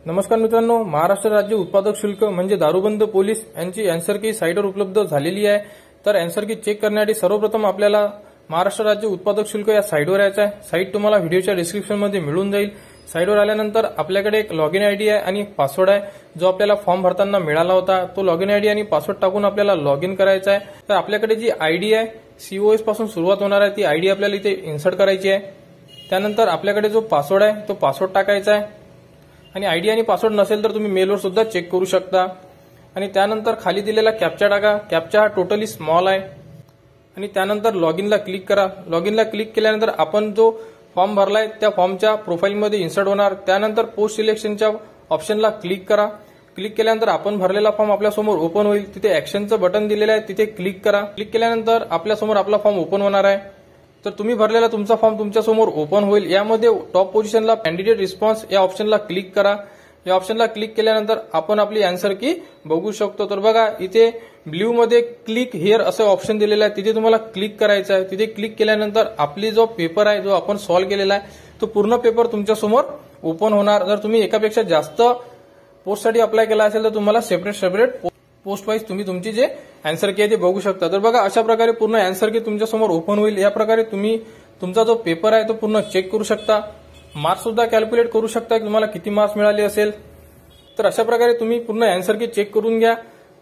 नमस्कार मित्रांनो, महाराष्ट्र राज्य उत्पादक शुल्क म्हणजे दारूबंद पोलीस यांची आन्सर की साइटवर उपलब्ध झालेली आहे। तर आन्सर की चेक करण्यासाठी सर्वप्रथम आपल्याला महाराष्ट्र राज्य उत्पादक शुल्क या साइटवर यायचं आहे। साइट तुम्हाला व्हिडिओच्या डिस्क्रिप्शनमध्ये मिळून जाईल। साइटवर आल्यानंतर आपल्याकडे एक लॉगिन आयडी आहे आणि पासवर्ड आहे, जो आपल्याला फॉर्म भरताना मिळाला होता। तो लॉगिन आयडी आणि पासवर्ड टाकून आपल्याला लॉगिन करायचा आहे। तर आपल्याकडे जी आयडी आहे COS पासून सुरुवात होणार आहे, ती आयडी आपल्याला इथे इन्सर्ट करायची आहे। त्यानंतर आपल्याकडे जो पासवर्ड आहे तो पासवर्ड टाकायचा आहे आणि आयडी आणि पासवर्ड नसेल तर तुम्ही मेलवर सुद्धा चेक करू शकता। आणि त्यानंतर खाली दिलेला कॅप्चा टाका। कॅप्चा हा टोटली स्मॉल आहे आणि त्यानंतर लॉगिनला क्लिक करा। लॉगिनला क्लिक केल्यानंतर आपण जो फॉर्म भरलाय त्या फॉर्मच्या प्रोफाइलमध्ये इन्सर्ट होणार। त्यानंतर पोस्ट सिलेक्शनच्या ऑप्शनला क्लिक करा। क्लिक केल्यानंतर आपण भरलेला फॉर्म आपल्यासमोर ओपन होईल। तिथे ऍक्शनचं बटन दिलेलं आहे, तिथे क्लिक करा। क्लिक केल्यानंतर आपल्यासमोर आपला फॉर्म ओपन होणार आहे। तर तुम्ही भरलेला तुमचा फॉर्म तुमच्या समोर ओपन होईल। यामध्ये टॉप पोझिशनला कॅन्डिडेट रिस्पॉन्स या ऑप्शनला क्लिक करा। या ऑप्शनला क्लिक केल्यानंतर आपण आपली आन्सर की बघू शकतो। तर बघा इथे ब्ल्यू मध्ये क्लिक हिअर असं ऑप्शन दिलेलं आहे, तिथे तुम्हाला क्लिक करायचं आहे। तिथे क्लिक केल्यानंतर आपली जो पेपर आहे, जो आपण सॉल्व्ह केलेला आहे, तो पूर्ण पेपर तुमच्या समोर ओपन होणार। जर तुम्ही एकापेक्षा जास्त पोस्टसाठी अप्लाय केला असेल तर तुम्हाला सेपरेट पोस्ट वाईज तुम्ही तुमची जे आन्सर की आहे ते बघू शकता। तर बघा अशा प्रकारे पूर्ण आन्सर की तुमच्या समोर ओपन होईल। या प्रकारे तुम्ही तुमचा जो पेपर आहे तो पूर्ण चेक करू शकता। मार्क्स सुद्धा कॅल्क्युलेट करू शकता की तुम्हाला किती मार्क्स मिळाले असेल। तर अशा प्रकारे तुम्ही पूर्ण आन्सर की चेक करून घ्या,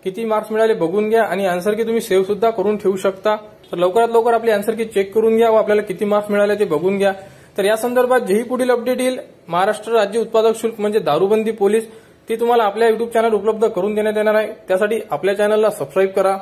किती मार्क्स मिळाले बघून घ्या आणि आन्सर की तुम्ही सेव्ह सुद्धा करून ठेवू शकता। तर लवकरात लवकर आपली आन्सर की चेक करून घ्या व आपल्याला किती मार्क्स मिळाले ते बघून घ्या। तर या संदर्भात जेही पुढील अपडेट येईल महाराष्ट्र राज्य उत्पादक शुल्क म्हणजे दारूबंदी पोलीस, ती तुम्हाला आपल्या YouTube चॅनल उपलब्ध करून देण्यात येणार आहे। त्यासाठी आपल्या चॅनलला सबस्क्राईब करा।